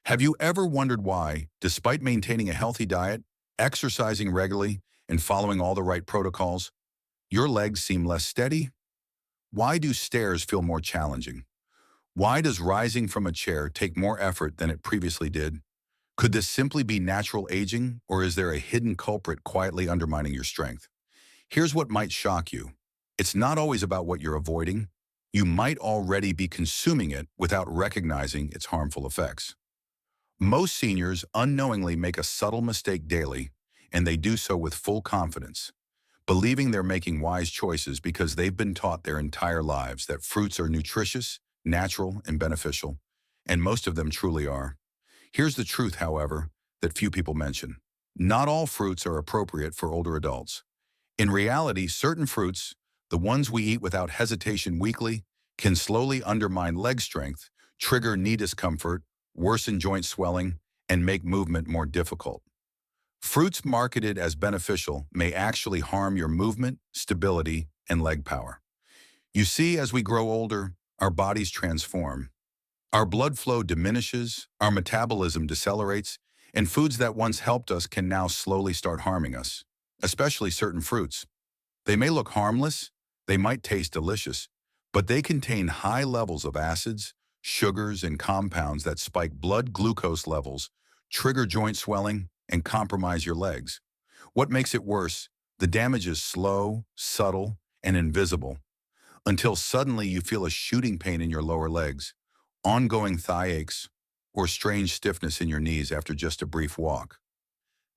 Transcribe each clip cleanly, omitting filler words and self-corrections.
Have you ever wondered why, despite maintaining a healthy diet, exercising regularly, and following all the right protocols, your legs seem less steady? Why do stairs feel more challenging? Why does rising from a chair take more effort than it previously did? Could this simply be natural aging, or is there a hidden culprit quietly undermining your strength? Here's what might shock you. It's not always about what you're avoiding. You might already be consuming it without recognizing its harmful effects. Most seniors unknowingly make a subtle mistake daily, and they do so with full confidence, believing they're making wise choices because they've been taught their entire lives that fruits are nutritious, natural, and beneficial, and most of them truly are. Here's the truth, however, that few people mention. Not all fruits are appropriate for older adults. In reality, certain fruits, the ones we eat without hesitation weekly, can slowly undermine leg strength, trigger knee discomfort, worsen joint swelling, and make movement more difficult. Fruits marketed as beneficial may actually harm your movement, stability, and leg power. You see, as we grow older, our bodies transform. Our blood flow diminishes, our metabolism decelerates, and foods that once helped us can now slowly start harming us, especially certain fruits. They may look harmless, they might taste delicious, but they contain high levels of acids, sugars, and compounds that spike blood glucose levels, trigger joint swelling, and compromise your legs. What makes it worse, the damage is slow, subtle, and invisible, until suddenly you feel a shooting pain in your lower legs, ongoing thigh aches, or strange stiffness in your knees after just a brief walk.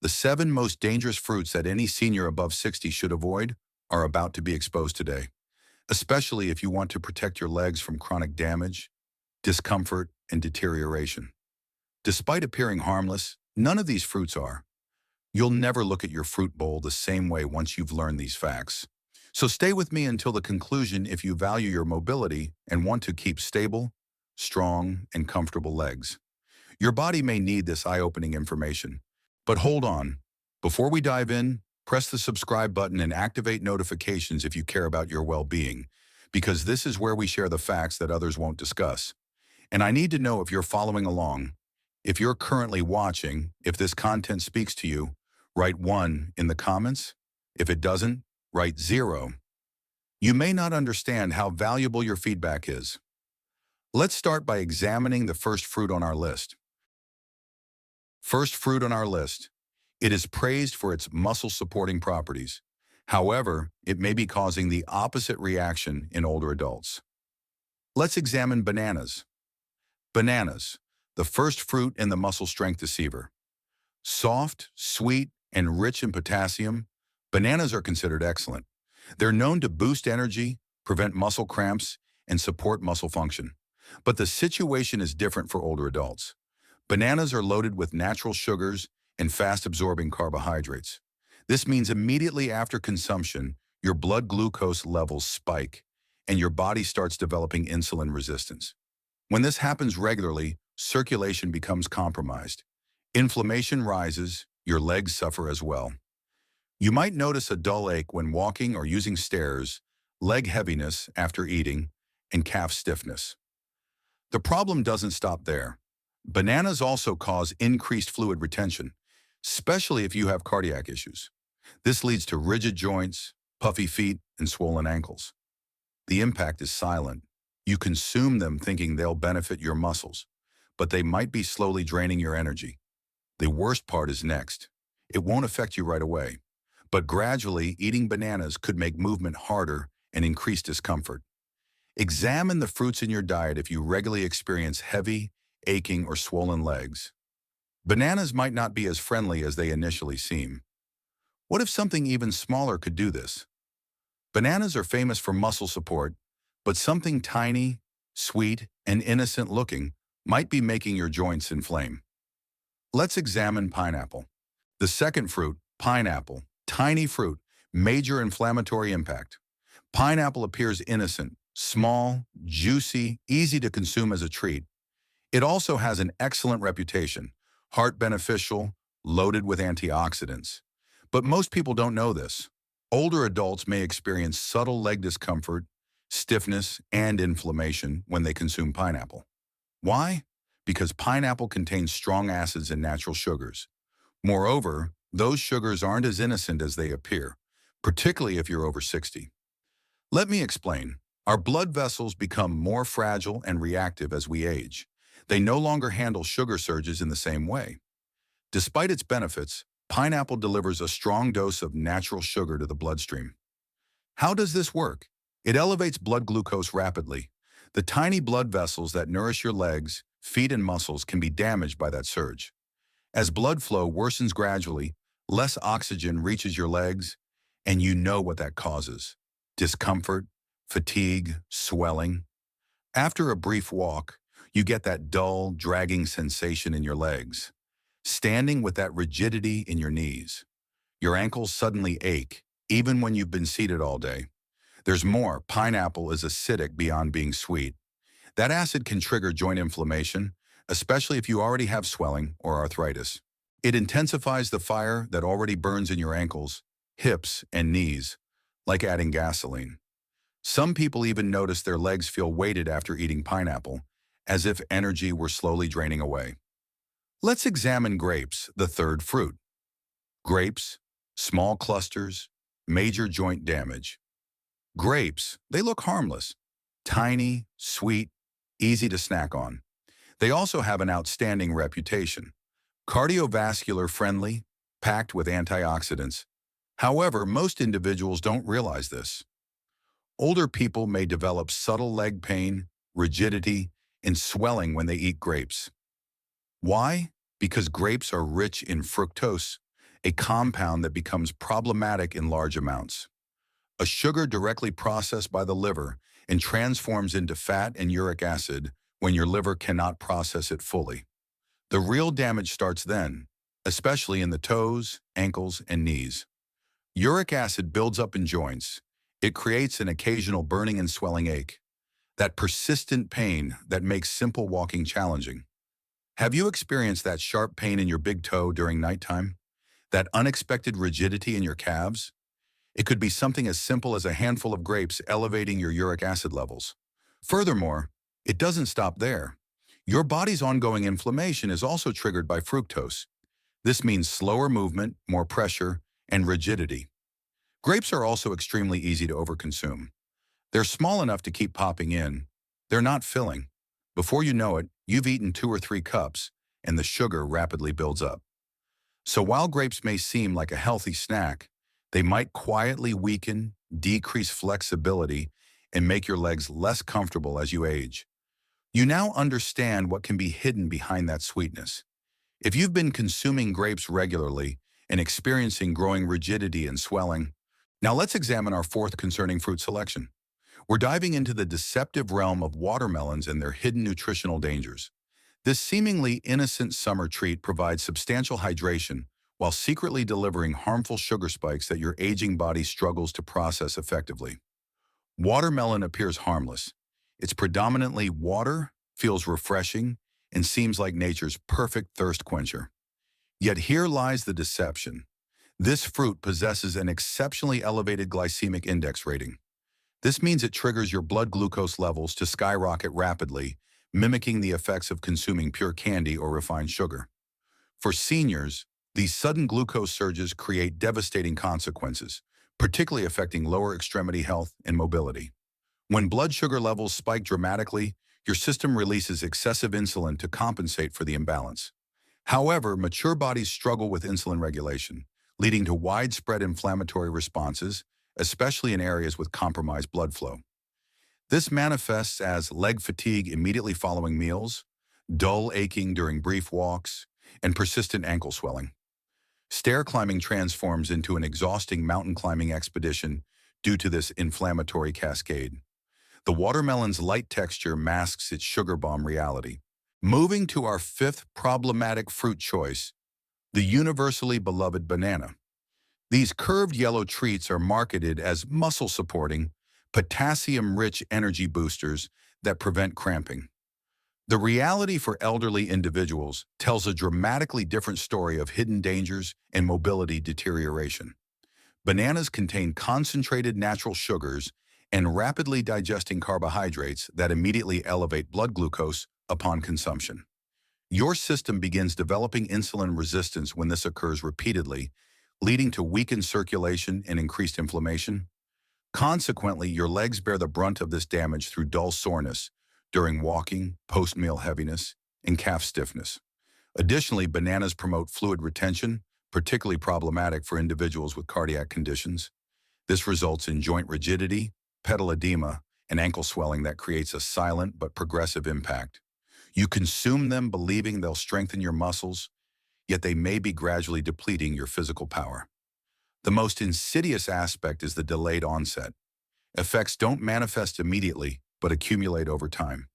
The 7 most dangerous fruits that any senior above 60 should avoid are about to be exposed today, especially if you want to protect your legs from chronic damage, discomfort, and deterioration. Despite appearing harmless, none of these fruits are. You'll never look at your fruit bowl the same way once you've learned these facts. So stay with me until the conclusion if you value your mobility and want to keep stable, strong, and comfortable legs. Your body may need this eye-opening information. But hold on. Before we dive in, press the subscribe button and activate notifications if you care about your well-being, because this is where we share the facts that others won't discuss. And I need to know if you're following along. If you're currently watching, if this content speaks to you, write 1 in the comments. If it doesn't, write 0. You may not understand how valuable your feedback is. Let's start by examining the first fruit on our list. First fruit on our list. It is praised for its muscle-supporting properties. However, it may be causing the opposite reaction in older adults. Let's examine bananas. Bananas, the first fruit in the muscle strength deceiver. Soft, sweet, and rich in potassium, bananas are considered excellent. They're known to boost energy, prevent muscle cramps, and support muscle function. But the situation is different for older adults. Bananas are loaded with natural sugars and fast-absorbing carbohydrates. This means immediately after consumption, your blood glucose levels spike, and your body starts developing insulin resistance. When this happens regularly, circulation becomes compromised. Inflammation rises, your legs suffer as well. You might notice a dull ache when walking or using stairs, leg heaviness after eating, and calf stiffness. The problem doesn't stop there. Bananas also cause increased fluid retention, especially if you have cardiac issues. This leads to rigid joints, puffy feet, and swollen ankles. The impact is silent. You consume them thinking they'll benefit your muscles, but they might be slowly draining your energy. The worst part is next. It won't affect you right away, but gradually eating bananas could make movement harder and increase discomfort. Examine the fruits in your diet if you regularly experience heavy, aching, or swollen legs. Bananas might not be as friendly as they initially seem. What if something even smaller could do this? Bananas are famous for muscle support, but something tiny, sweet, and innocent looking might be making your joints inflame. Let's examine pineapple. The second fruit, pineapple, tiny fruit, major inflammatory impact. Pineapple appears innocent, small, juicy, easy to consume as a treat. It also has an excellent reputation, heart beneficial, loaded with antioxidants. But most people don't know this. Older adults may experience subtle leg discomfort, stiffness, and inflammation when they consume pineapple. Why? because pineapple contains strong acids and natural sugars. Moreover, those sugars aren't as innocent as they appear, particularly if you're over 60. Let me explain. Our blood vessels become more fragile and reactive as we age. They no longer handle sugar surges in the same way. Despite its benefits, pineapple delivers a strong dose of natural sugar to the bloodstream. How does this work? It elevates blood glucose rapidly. The tiny blood vessels that nourish your legs, feet, and muscles can be damaged by that surge. As blood flow worsens gradually, less oxygen reaches your legs, and you know what that causes: discomfort, fatigue, swelling. After a brief walk, you get that dull, dragging sensation in your legs, standing with that rigidity in your knees. Your ankles suddenly ache, even when you've been seated all day. There's more. Pineapple is acidic beyond being sweet. That acid can trigger joint inflammation, especially if you already have swelling or arthritis. It intensifies the fire that already burns in your ankles, hips, and knees, like adding gasoline. Some people even notice their legs feel weighted after eating pineapple, as if energy were slowly draining away. Let's examine grapes, the third fruit. Grapes, small clusters, major joint damage. Grapes, they look harmless, tiny, sweet, easy to snack on. They also have an outstanding reputation: cardiovascular friendly, packed with antioxidants. However, most individuals don't realize this. Older people may develop subtle leg pain, rigidity, and swelling when they eat grapes. Why? Because grapes are rich in fructose, a compound that becomes problematic in large amounts. A sugar directly processed by the liver and transforms into fat and uric acid when your liver cannot process it fully. The real damage starts then, especially in the toes, ankles, and knees. Uric acid builds up in joints. It creates an occasional burning and swelling ache, that persistent pain that makes simple walking challenging. Have you experienced that sharp pain in your big toe during nighttime? That unexpected rigidity in your calves? It could be something as simple as a handful of grapes elevating your uric acid levels. Furthermore, it doesn't stop there. Your body's ongoing inflammation is also triggered by fructose. This means slower movement, more pressure, and rigidity. Grapes are also extremely easy to overconsume. They're small enough to keep popping in. They're not filling. Before you know it, you've eaten 2 or 3 cups, and the sugar rapidly builds up. So while grapes may seem like a healthy snack, they might quietly weaken, decrease flexibility, and make your legs less comfortable as you age. You now understand what can be hidden behind that sweetness. If you've been consuming grapes regularly and experiencing growing rigidity and swelling, now let's examine our fourth concerning fruit selection. We're diving into the deceptive realm of watermelons and their hidden nutritional dangers. This seemingly innocent summer treat provides substantial hydration while secretly delivering harmful sugar spikes that your aging body struggles to process effectively. Watermelon appears harmless. It's predominantly water, feels refreshing, and seems like nature's perfect thirst quencher. Yet here lies the deception. This fruit possesses an exceptionally elevated glycemic index rating. This means it triggers your blood glucose levels to skyrocket rapidly, mimicking the effects of consuming pure candy or refined sugar. For seniors, these sudden glucose surges create devastating consequences, particularly affecting lower extremity health and mobility. When blood sugar levels spike dramatically, your system releases excessive insulin to compensate for the imbalance. However, mature bodies struggle with insulin regulation, leading to widespread inflammatory responses, especially in areas with compromised blood flow. This manifests as leg fatigue immediately following meals, dull aching during brief walks, and persistent ankle swelling. Stair climbing transforms into an exhausting mountain climbing expedition due to this inflammatory cascade. The watermelon's light texture masks its sugar bomb reality. Moving to our fifth problematic fruit choice, the universally beloved banana. These curved yellow treats are marketed as muscle-supporting, potassium-rich energy boosters that prevent cramping. The reality for elderly individuals tells a dramatically different story of hidden dangers and mobility deterioration. Bananas contain concentrated natural sugars and rapidly digesting carbohydrates that immediately elevate blood glucose upon consumption. Your system begins developing insulin resistance when this occurs repeatedly, leading to weakened circulation and increased inflammation. Consequently, your legs bear the brunt of this damage through dull soreness during walking, post-meal heaviness, and calf stiffness. Additionally, bananas promote fluid retention, particularly problematic for individuals with cardiac conditions. This results in joint rigidity, pedal edema, and ankle swelling that creates a silent but progressive impact. You consume them believing they'll strengthen your muscles, yet they may be gradually depleting your physical power. The most insidious aspect is the delayed onset. Effects don't manifest immediately, but accumulate over time.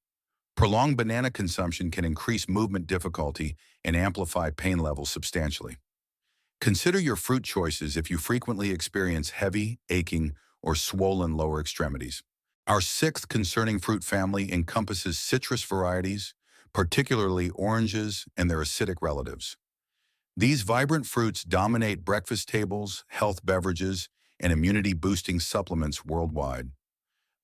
Prolonged banana consumption can increase movement difficulty and amplify pain levels substantially. Consider your fruit choices if you frequently experience heavy, aching, or swollen lower extremities. Our sixth concerning fruit family encompasses citrus varieties, particularly oranges and their acidic relatives. These vibrant fruits dominate breakfast tables, health beverages, and immunity-boosting supplements worldwide.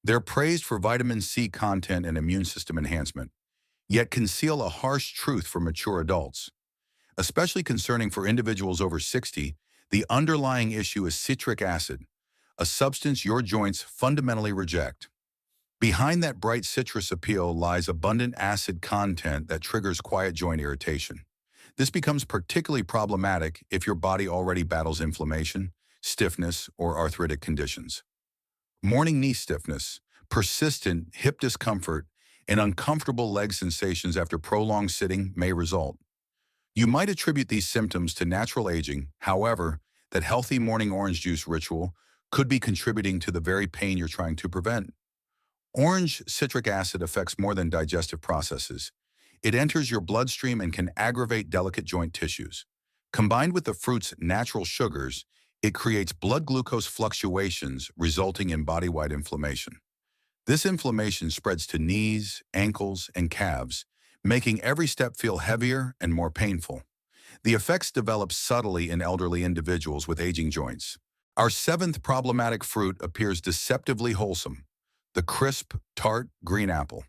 They're praised for vitamin C content and immune system enhancement, yet conceal a harsh truth for mature adults. Especially concerning for individuals over 60, the underlying issue is citric acid, a substance your joints fundamentally reject. Behind that bright citrus appeal lies abundant acid content that triggers quiet joint irritation. This becomes particularly problematic if your body already battles inflammation, stiffness, or arthritic conditions. Morning knee stiffness, persistent hip discomfort, and uncomfortable leg sensations after prolonged sitting may result. You might attribute these symptoms to natural aging, however, that healthy morning orange juice ritual could be contributing to the very pain you're trying to prevent. Orange citric acid affects more than digestive processes. It enters your bloodstream and can aggravate delicate joint tissues. Combined with the fruit's natural sugars, it creates blood glucose fluctuations, resulting in body-wide inflammation. This inflammation spreads to knees, ankles, and calves, making every step feel heavier and more painful. The effects develop subtly in elderly individuals with aging joints. Our seventh problematic fruit appears deceptively wholesome: the crisp, tart green apple.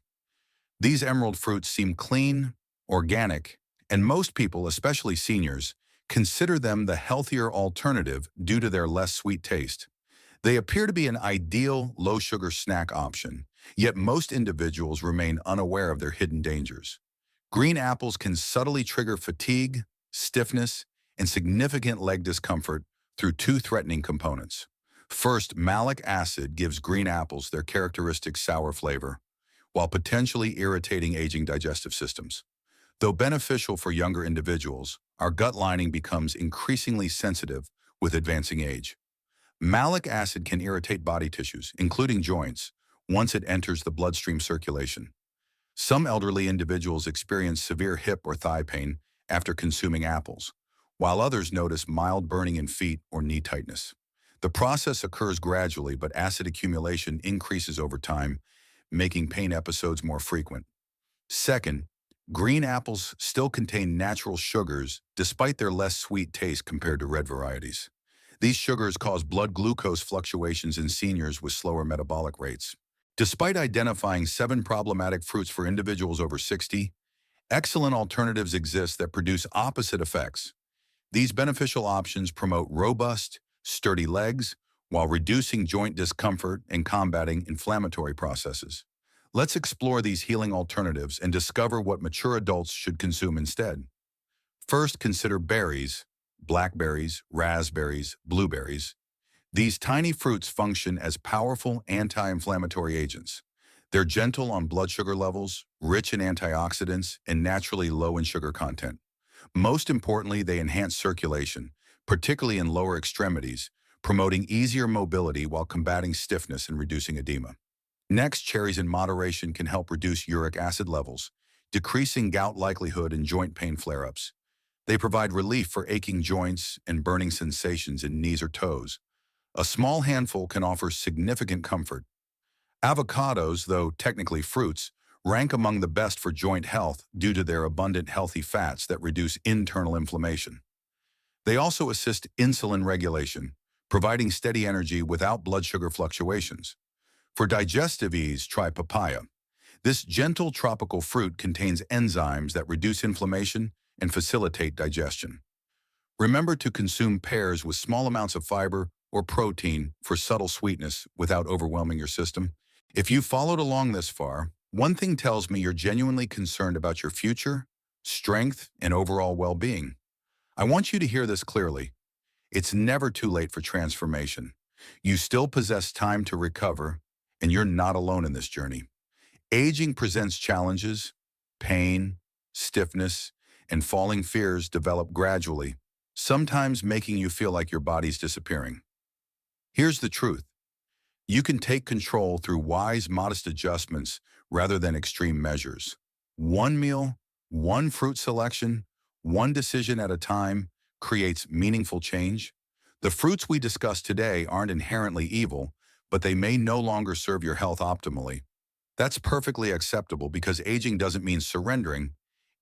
These emerald fruits seem clean, organic, and most people, especially seniors, consider them the healthier alternative due to their less sweet taste. They appear to be an ideal low-sugar snack option, yet most individuals remain unaware of their hidden dangers. Green apples can subtly trigger fatigue, stiffness, and significant leg discomfort through two threatening components. First, malic acid gives green apples their characteristic sour flavor, while potentially irritating aging digestive systems. Though beneficial for younger individuals, our gut lining becomes increasingly sensitive with advancing age. Malic acid can irritate body tissues, including joints, once it enters the bloodstream circulation. Some elderly individuals experience severe hip or thigh pain after consuming apples, while others notice mild burning in feet or knee tightness. The process occurs gradually, but acid accumulation increases over time, making pain episodes more frequent. Second, green apples still contain natural sugars despite their less sweet taste compared to red varieties. These sugars cause blood glucose fluctuations in seniors with slower metabolic rates. Despite identifying 7 problematic fruits for individuals over 60, excellent alternatives exist that produce opposite effects. These beneficial options promote robust, sturdy legs while reducing joint discomfort and combating inflammatory processes. Let's explore these healing alternatives and discover what mature adults should consume instead. First, consider berries: blackberries, raspberries, blueberries. These tiny fruits function as powerful anti-inflammatory agents. They're gentle on blood sugar levels, rich in antioxidants, and naturally low in sugar content. Most importantly, they enhance circulation, particularly in lower extremities, promoting easier mobility while combating stiffness and reducing edema. Next, cherries in moderation can help reduce uric acid levels, decreasing gout likelihood and joint pain flare-ups. They provide relief for aching joints and burning sensations in knees or toes. A small handful can offer significant comfort. Avocados, though technically fruits, rank among the best for joint health due to their abundant healthy fats that reduce internal inflammation. They also assist insulin regulation, providing steady energy without blood sugar fluctuations. For digestive ease, try papaya. This gentle tropical fruit contains enzymes that reduce inflammation and facilitate digestion. Remember to consume pears with small amounts of fiber or protein for subtle sweetness without overwhelming your system. If you followed along this far, one thing tells me you're genuinely concerned about your future, strength, and overall well-being. I want you to hear this clearly. It's never too late for transformation. You still possess time to recover, and you're not alone in this journey. Aging presents challenges, pain, stiffness, and falling fears develop gradually, sometimes making you feel like your body's disappearing. Here's the truth. You can take control through wise, modest adjustments rather than extreme measures. One meal, one fruit selection, one decision at a time creates meaningful change. The fruits we discuss today aren't inherently evil, but they may no longer serve your health optimally. That's perfectly acceptable because aging doesn't mean surrendering.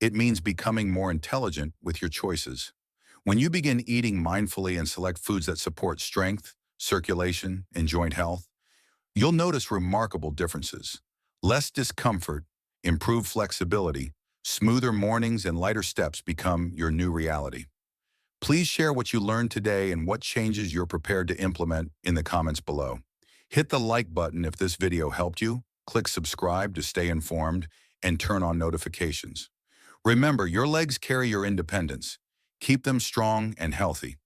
It means becoming more intelligent with your choices. When you begin eating mindfully and select foods that support strength, circulation, and joint health, you'll notice remarkable differences. Less discomfort, improved flexibility, smoother mornings, and lighter steps become your new reality. Please share what you learned today and what changes you're prepared to implement in the comments below. Hit the like button if this video helped you, click subscribe to stay informed, and turn on notifications. Remember, your legs carry your independence. Keep them strong and healthy.